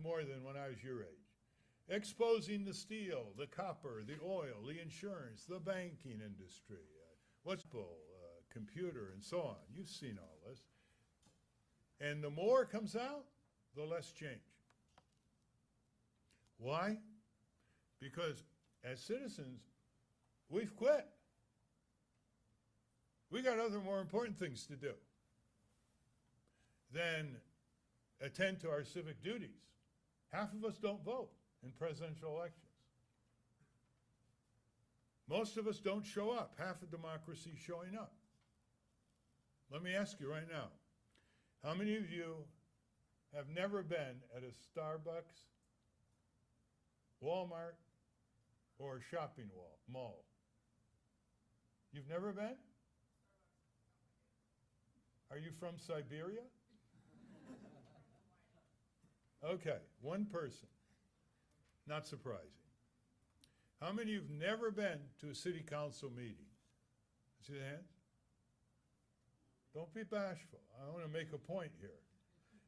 more than when I was your age. Exposing the steel, the copper, the oil, the insurance, the banking industry, what's computer, and so on. You've seen all this. And the more comes out, the less change. Why? Because as citizens, we've quit. We got other more important things to do than attend to our civic duties. Half of us don't vote in presidential elections. Most of us don't show up. Half of democracy is showing up. Let me ask you right now, how many of you have never been at a Starbucks, Walmart, or a shopping mall? You've never been? Are you from Siberia? Okay, one person. Not surprising. How many of you have never been to a city council meeting? See the hands? Don't be bashful. I want to make a point here.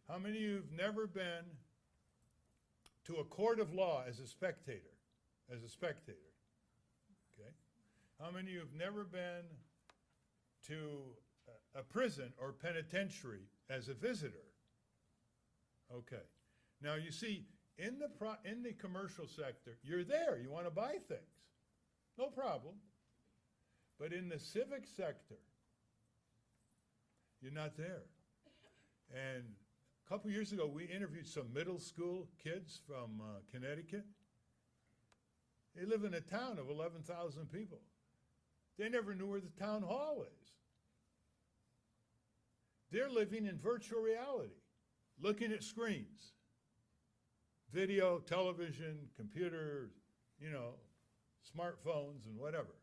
How many of you have never been to a court of law as a spectator? As a spectator. Okay. How many of you have never been to a prison or penitentiary as a visitor? Okay. Now you see, in the commercial sector, you're there. You want to buy things. No problem. But in the civic sector, you're not there. And a couple years ago, we interviewed some middle school kids from Connecticut. They live in a town of 11,000 people. They never knew where the town hall is. They're living in virtual reality, looking at screens. Video, television, computer, smartphones and whatever.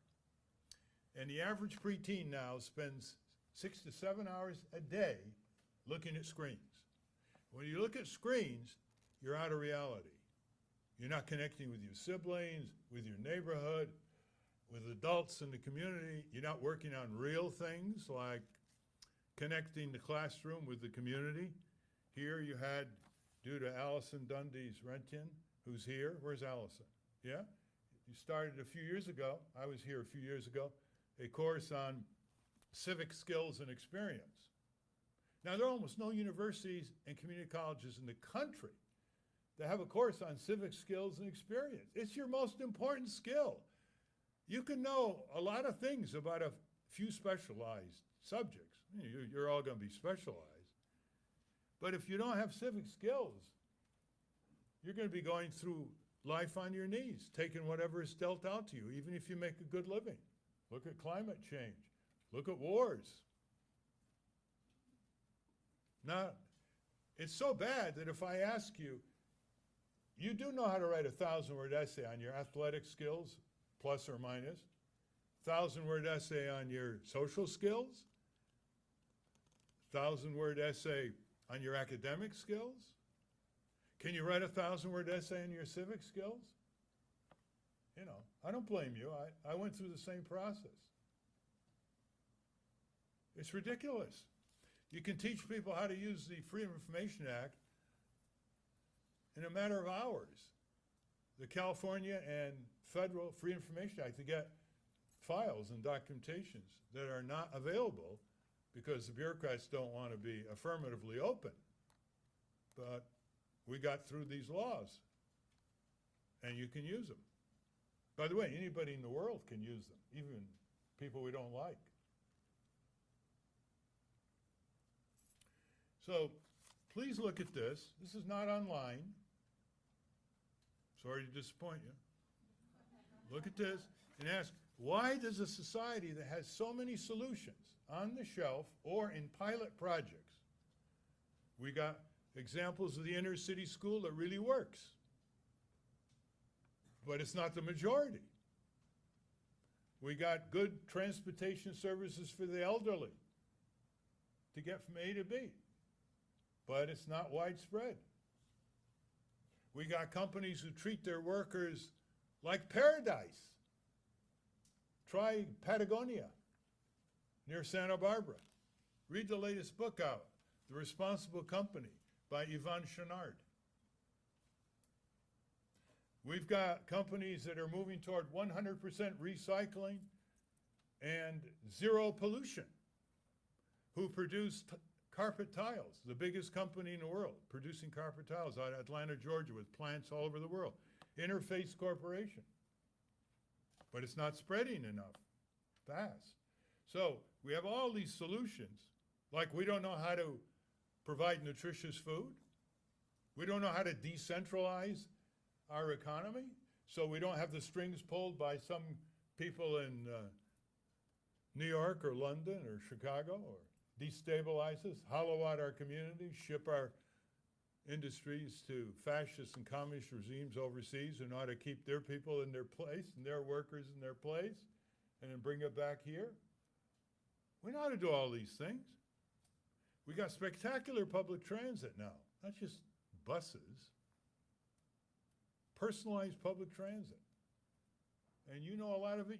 And the average preteen now spends 6 to 7 hours a day looking at screens. When you look at screens, you're out of reality. You're not connecting with your siblings, with your neighborhood, with adults in the community. You're not working on real things like connecting the classroom with the community. Here you had, due to Allison Dundee's Rentian, who's here. Where's Allison? Yeah? You started a few years ago, I was here a few years ago, a course on civic skills and experience. Now, there are almost no universities and community colleges in the country that have a course on civic skills and experience. It's your most important skill. You can know a lot of things about a few specialized subjects. You're all going to be specialized. But if you don't have civic skills, you're going to be going through life on your knees, taking whatever is dealt out to you, even if you make a good living. Look at climate change. Look at wars. Now, it's so bad that if I ask you, you do know how to write a 1,000-word essay on your athletic skills, plus or minus, 1,000-word essay on your social skills, 1,000-word essay on your academic skills? Can you write a 1,000-word essay on your civic skills? I don't blame you. I went through the same process. It's ridiculous. You can teach people how to use the Freedom of Information Act in a matter of hours. The California and federal Freedom of Information Act to get files and documentations that are not available because the bureaucrats don't want to be affirmatively open. But we got through these laws, and you can use them. By the way, anybody in the world can use them, even people we don't like. So please look at this. This is not online. Sorry to disappoint you. Look at this and ask, why does a society that has so many solutions on the shelf or in pilot projects? We got examples of the inner city school that really works, but it's not the majority. We got good transportation services for the elderly to get from A to B, but it's not widespread. We got companies who treat their workers like paradise. Try Patagonia near Santa Barbara. Read the latest book out, The Responsible Company by Yvon Chouinard. We've got companies that are moving toward 100% recycling and zero pollution, who produce carpet tiles, the biggest company in the world, producing carpet tiles out of Atlanta, Georgia, with plants all over the world. Interface Corporation. But it's not spreading enough fast. So we have all these solutions, like we don't know how to provide nutritious food. We don't know how to decentralize our economy, so we don't have the strings pulled by some people in New York or London or Chicago, or destabilize us, hollow out our communities, ship our industries to fascist and communist regimes overseas who know how to keep their people in their place and their workers in their place, and then bring it back here. We know how to do all these things. We got spectacular public transit now, not just buses. Personalized public transit. And you know a lot of it